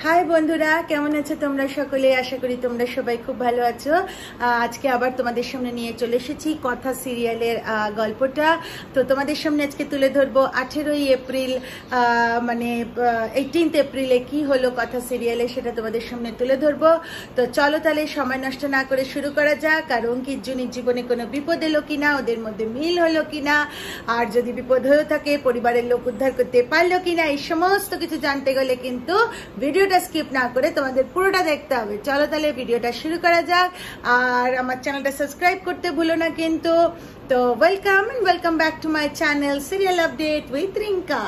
High বন্ধুরা, কেমন আছো তোমরা সকলে? আশা করি তোমরা সবাই খুব ভালো আছো। আজকে আবার তোমাদের সামনে নিয়ে চলে এসেছি কথা সিরিয়ালের গল্পটা। তো তোমাদের সামনে আজকে তুলে ধরবো 18ই এপ্রিল, মানে 18th এপ্রিলে কি হলো কথা সিরিয়ালে, সেটা তোমাদের সামনে তুলে ধরবো। তো চলো তাহলে সময় নষ্ট না করে শুরু করা যাক। আর অঙ্কিত জুনির জীবনে কোনো বিপদ এলো কিনা, ওদের মধ্যে মিল হলো কিনা, আর যদি বিপদ হয়ে থাকে পরিবারের লোক উদ্ধার করতে পারলো কিনা, এই সমস্ত কিছু জানতে গেলে কিন্তু ভিডিওটা স্কিপ না করে তোমাদের পুরোটা দেখতে হবে। চলো তাহলে ভিডিওটা শুরু করা যাক। আর আমার চ্যানেলটা সাবস্ক্রাইব করতে ভুলো না কিন্তু। তো welcome and welcome back to my channel serial update with Rinka.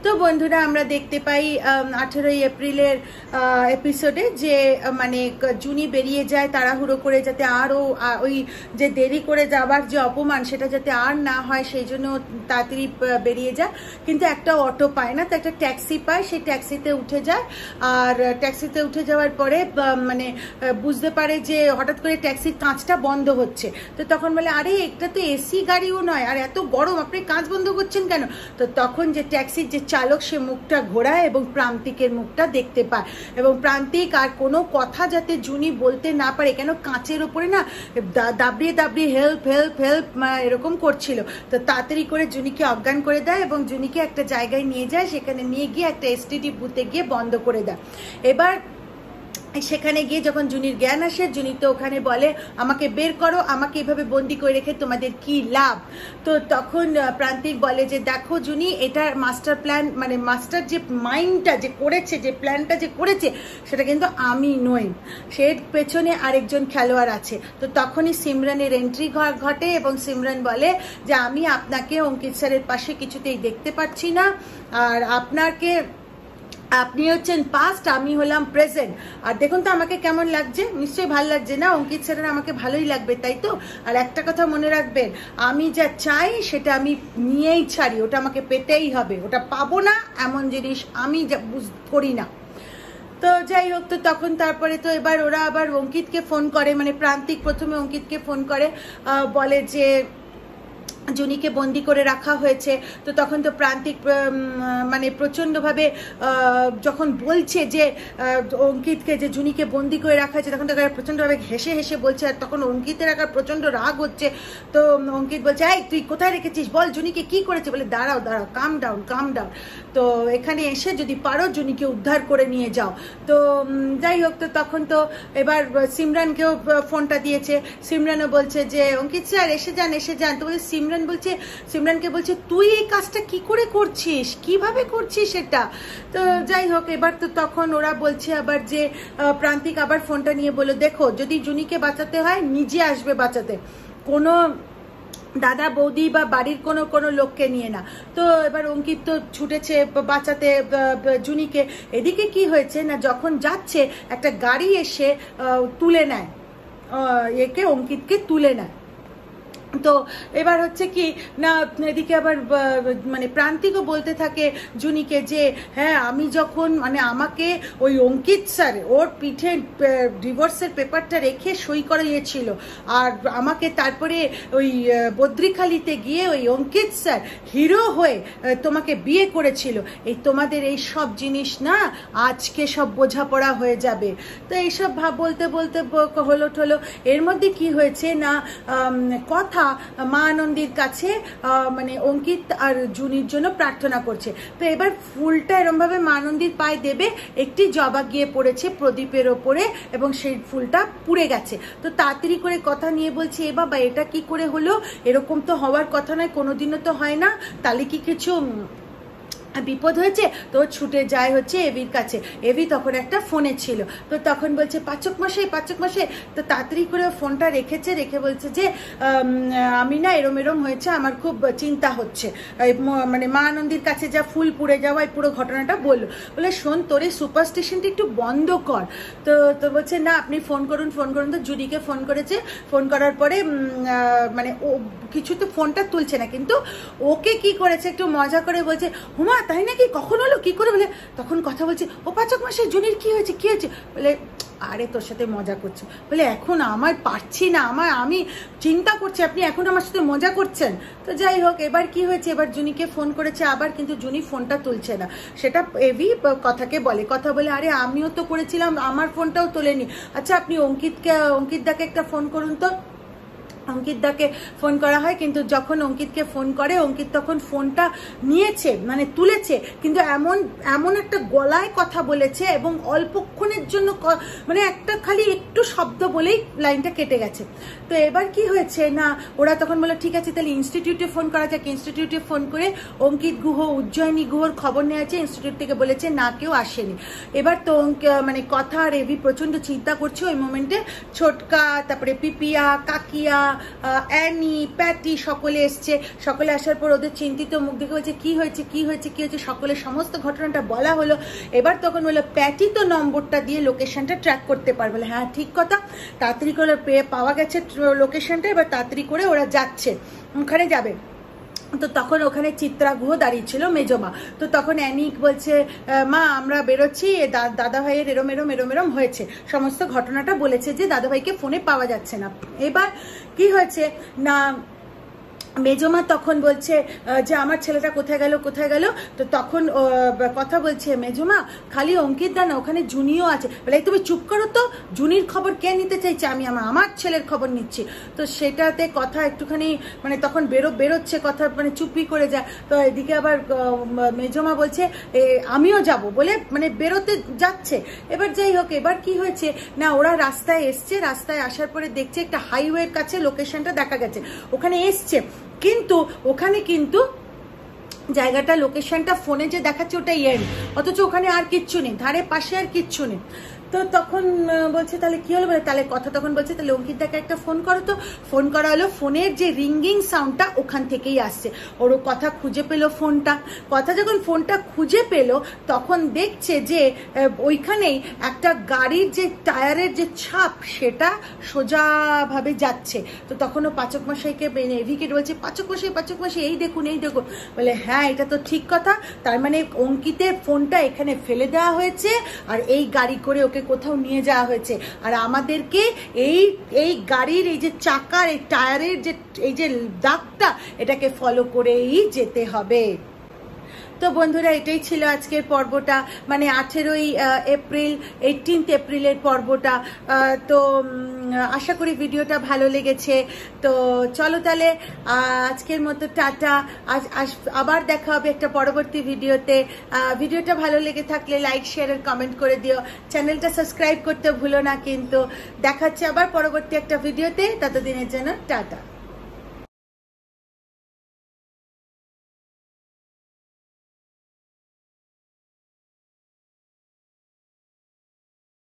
তো বন্ধুরা, আমরা দেখতে পাই 18ই এপ্রিলের এপিসোডে যে মানে জুনি বেরিয়ে যায় তাড়াহুড়ো করে, যাতে আরও ওই যে দেরি করে যাবার যে অপমান সেটা যাতে আর না হয় সেই জন্য তাড়াতাড়ি বেরিয়ে যায়। কিন্তু একটা অটো পায় না, তো একটা ট্যাক্সি পায়, সেই ট্যাক্সিতে উঠে যায়। আর ট্যাক্সিতে উঠে যাওয়ার পরে মানে বুঝতে পারে যে হঠাৎ করে ট্যাক্সির কাঁচটা বন্ধ হচ্ছে। তো তখন বলে, আরে এটা তো এসি গাড়িও নয়, আর এত গরম আপনি কাঁচ বন্ধ করছেন কেন? তো তখন যে ট্যাক্সির যে চালক সে মুখটা ঘোরায় এবং প্রান্তিকের মুখটা দেখতে পায়, এবং প্রান্তিক আর কোনো কথা যাতে জুনি বলতে না পারে, কেন কাঁচের ওপরে না দাবড়িয়ে দাবড়িয়ে হেল্প হেল্প হেল্প এরকম করছিল। তো তাড়াতাড়ি করে জুনিকে অজ্ঞান করে দেয় এবং জুনিকে একটা জায়গায় নিয়ে যায়, সেখানে নিয়ে গিয়ে একটা এসটিডি বুথে গিয়ে বন্ধ করে দেয়। এবার সেখানে গিয়ে যখন জুনির জ্ঞান আসে, জুনি তো ওখানে বলে, আমাকে বের করো, আমাকে এভাবে বন্দি করে রেখে তোমাদের কি লাভ? তো তখন প্রান্তিক বলে যে, দেখো জুনি, এটা মাস্টার প্ল্যান, মানে মাস্টার যে মাইন্ডটা যে করেছে, যে প্ল্যানটা যে করেছে, সেটা কিন্তু আমি নই, সে পেছনে আরেকজন খেলোয়াড় আছে। তো তখনই সিমরানের এন্ট্রি ঘটে এবং সিমরান বলে যে, আমি আপনাকে অঙ্কিত স্যারের পাশে কিছুতেই দেখতে পাচ্ছি না, আর আপনি হচ্ছেন পাস্ট, আমি হলাম প্রেজেন্ট। আর দেখুন তো আমাকে কেমন লাগছে, নিশ্চয়ই ভালো লাগছে না? অঙ্কিত স্যারের আমাকে ভালোই লাগবে, তাই তো? আর একটা কথা মনে রাখবেন, আমি যা চাই সেটা আমি নিয়েই ছাড়ি, ওটা আমাকে পেতেই হবে, ওটা পাবো না এমন জিনিস আমি করি না। তো যাই হোক, তো তখন তারপরে তো এবার ওরা আবার অঙ্কিতকে ফোন করে, মানে প্রান্তিক প্রথমে অঙ্কিতকে ফোন করে, বলে যে জুনিকে বন্দি করে রাখা হয়েছে। তো তখন তো প্রান্তিক মানে প্রচণ্ডভাবে যখন বলছে যে অঙ্কিতকে যে জুনিকে বন্দি করে রাখা হয়েছে, তখন তো প্রচণ্ডভাবে হেসে হেসে বলছে। আর তখন অঙ্কিতের একটা প্রচণ্ড রাগ হচ্ছে। তো অঙ্কিত বলছে, এই তুই কোথায় রেখেছিস, বল জুনিকে কি করেছে? বলে, দাঁড়াও দাঁড়াও, কাম ডাউন কাম ডাউন, তো এখানে এসে যদি পারো জুনিকে উদ্ধার করে নিয়ে যাও। তো যাই হোক, তো তখন তো এবার সিমরানকেও ফোনটা দিয়েছে। সিমরানও বলছে যে, অঙ্কিত স্যার এসে যান। তো বলছে সিমরানকে বলছে, তুই এই কাজটা কি করে করছিস, কিভাবে করছিস এটা? তো যাই হোক, এবার তো তখন ওরা বলছে আবার যে, প্রান্তিক আবার ফোনটা নিয়ে বলল, দেখো যদি জুনিকে বাঁচাতে হয় নিজে আসবে বাঁচাতে, কোনো দাদা বৌদি বা বাড়ির কোনো লোককে নিয়ে না। তো এবার অঙ্কিত তো ছুটেছে বাঁচাতে জুনিকে। এদিকে কি হয়েছে না, যখন যাচ্ছে একটা গাড়ি এসে তুলে নেয়, একে অঙ্কিতকে তুলে নেয়। তো এবার হচ্ছে কি না, এদিকে আবার মানে প্রান্তিকও বলতে থাকে জুনিকে যে, হ্যাঁ আমি যখন মানে আমাকে ওই অঙ্কিত স্যার ওর পিঠে ডিভোর্সের পেপারটা রেখে সই করিয়েছিল, আর আমাকে তারপরে ওই বদ্রিখালিতে গিয়ে ওই অঙ্কিত স্যার হিরো হয়ে তোমাকে বিয়ে করেছিল। এই তোমাদের এই সব জিনিস না আজকে সব বোঝাপড়া হয়ে যাবে। তো এইসব বলতে বলতে হলো। এর মধ্যে কি হয়েছে না, কথা মা আনন্দীর কাছে মানে অঙ্কিত আর জুনির জন্য প্রার্থনা করছে। তো এবার ফুলটা এরম ভাবে মা আনন্দীর পায়ে দেবে, একটি জবা গিয়ে পড়েছে প্রদীপের ওপরে এবং সেই ফুলটা পুড়ে গেছে। তো তাড়াতাড়ি করে কথা নিয়ে বলছে, এ বাবা এটা কি করে হলো, এরকম তো হওয়ার কথা নয়, কোনোদিনও তো হয় না, তাহলে কি কিছু বিপদ হয়েছে? তো ছুটে যায় হচ্ছে এভির কাছে। এভি তখন একটা ফোনে ছিল। তো তখন বলছে, পাচক মশাই। তো তাড়াতাড়ি করে ফোনটা রেখে বলছে যে, আমি না এরম হয়েছে, আমার খুব চিন্তা হচ্ছে, মানে মা আনন্দীর কাছে যা ফুল পুড়ে যাওয়া এই পুরো ঘটনাটা বলে শোন, তোর এই সুপারস্টিশনটা একটু বন্ধ কর। তো বলছে, না আপনি ফোন করুন। তো জুডিকে ফোন করেছে। ফোন করার পরে মানে ও কিছু তো ফোনটা তুলছে না, কিন্তু ওকে কি করেছে একটু মজা করে বলছে, হুমা তাই নাকি, কখন হলো, কি করে? বলে তখন কথা বলছে, ও পাচক মাসে জুনির কি হয়েছে, কি হয়েছে? বলে আরে তোর সাথে মজা করছে। বলে এখন আমার পারছি না, আমি চিন্তা করছি, আপনি এখন আমার সাথে মজা করছেন। তো যাই হোক, এবার কি হয়েছে, এবার জুনিকে ফোন করেছে আবার, কিন্তু জুনি ফোনটা তুলছে না। সেটা এভি কথাকে বলে, কথা বলে আরে আমিও তো করেছিলাম, আমার ফোনটাও তোলেনি। আচ্ছা আপনি অঙ্কিত দাকে একটা ফোন করুন তো। অঙ্কিত দাকে ফোন করা হয়, কিন্তু যখন অঙ্কিতকে ফোন করে, অঙ্কিত তখন ফোনটা নিয়েছে, মানে তুলেছে, কিন্তু এমন একটা গলায় কথা বলেছে এবং অল্পক্ষণের জন্য মানে একটা খালি একটু শব্দ বলেই লাইনটা কেটে গেছে। তো এবার কি হয়েছে না, ওরা তখন বলে ঠিক আছে তাহলে ইনস্টিটিউটে ফোন করা যাক। ইনস্টিটিউটে ফোন করে অঙ্কিত গুহ, উজ্জয়িনী গুহর খবর নেওয়া আছে। ইনস্টিটিউট থেকে বলেছে না, কেউ আসেনি। এবার তো মানে কথা রেভি প্রচন্ড চিন্তা করছে ওই মোমেন্টে। ছোটকা, তারপরে পিপিয়া, কাকিয়া, অ্যানি, প্যাটি সকলে এসছে। সকলে আসার পর ওদের চিন্তিত মুখ দেখে বলছে কি হয়েছে, কি হয়েছে, কি হয়েছে। সকলে সমস্ত ঘটনাটা বলা হলো। এবার তখন বললো প্যাটি তো নম্বরটা দিয়ে লোকেশনটা ট্র্যাক করতে পারবে। হ্যাঁ ঠিক কথা, তাড়াতাড়ি করে পাওয়া গেছে লোকেশনটা, এবার তাড়াতাড়ি করে ওরা যাচ্ছে, ওখানে যাবে। তো তখন ওখানে চিত্রা গুহ দাঁড়িয়ে ছিল, মেজমা। তো তখন অ্যানি বলছে মা আমরা বেরোচ্ছি, দাদা ভাইয়ের এরম হয়েছে। সমস্ত ঘটনাটা বলেছে যে দাদা ভাইকে ফোনে পাওয়া যাচ্ছে না। এবার কি হয়েছে না, মেজমা তখন বলছে যে আমার ছেলেটা কোথায় গেল। তো তখন কথা বলছে মেজমা, খালি অঙ্কিত দা না, ওখানে জুনিও আছে। বলে তুমি চুপ করো তো, জুনির খবর কে নিতে চাইছে, আমি আমার ছেলের খবর নিচ্ছি। তো সেটাতে কথা একটুখানি মানে তখন বেরোচ্ছে কথা, মানে চুপি করে যায়। তো এদিকে আবার মেজমা বলছে আমিও যাব বলে মানে বেরোতে যাচ্ছে। এবার যাই হোক, এবার কি হয়েছে না, ওরা রাস্তায় এসছে, রাস্তায় আসার পরে দেখছে একটা হাইওয়ের কাছে লোকেশনটা দেখা গেছে, ওখানে এসছে। কিন্তু ওখানে কিন্তু জায়গাটা, লোকেশনটা ফোনে যে দেখাচ্ছে ওটা ইয়ের, অথচ ওখানে আর কিচ্ছু নেই, ধারে পাশে আর কিচ্ছু নেই। তো তখন বলছে তাহলে কি হলো, বলে তাহলে কথা তখন বলছে তাহলে অঙ্কিত দাকে একটা ফোন করো তো। ফোন করা হলো, ফোনের যে রিঙ্গিং সাউন্ডটা ওখান থেকেই আসছে। ওরও কথা খুঁজে পেলো ফোনটা। কথা যখন ফোনটা খুঁজে পেলো তখন দেখছে যে ওইখানেই একটা গাড়ির যে টায়ারের যে ছাপ সেটা সোজাভাবে যাচ্ছে। তো তখনও পাচক মশাইকে এভিকেট বলছে পাচক মশাই এই দেখুন। বলে হ্যাঁ এটা তো ঠিক কথা, তার মানে অঙ্কিতের ফোনটা এখানে ফেলে দেওয়া হয়েছে আর এই গাড়ি করে ওকে কোথাও নিয়ে যাওয়া হয়েছে। আর আমাদেরকে এই গাড়ির এই যে চাকার এই টায়ারের যে এই যে দাগটা, এটাকে ফলো করেই যেতে হবে। তো বন্ধুরা এটাই ছিল আজকের পর্বটা, মানে 18 এপ্রিলের পর্বটা। তো আশা করি ভিডিওটা ভালো লেগেছে। তো চলো তাহলে আজকের মতো টাটা, আবার দেখা হবে একটা পরবর্তী ভিডিওতে। ভিডিওটা ভালো লেগে থাকলে লাইক, শেয়ার আর কমেন্ট করে দিও। চ্যানেলটা সাবস্ক্রাইব করতে ভুলো না কিন্তু। দেখাচ্ছে আবার পরবর্তী একটা ভিডিওতে, ততদিনের জন্য টাটা।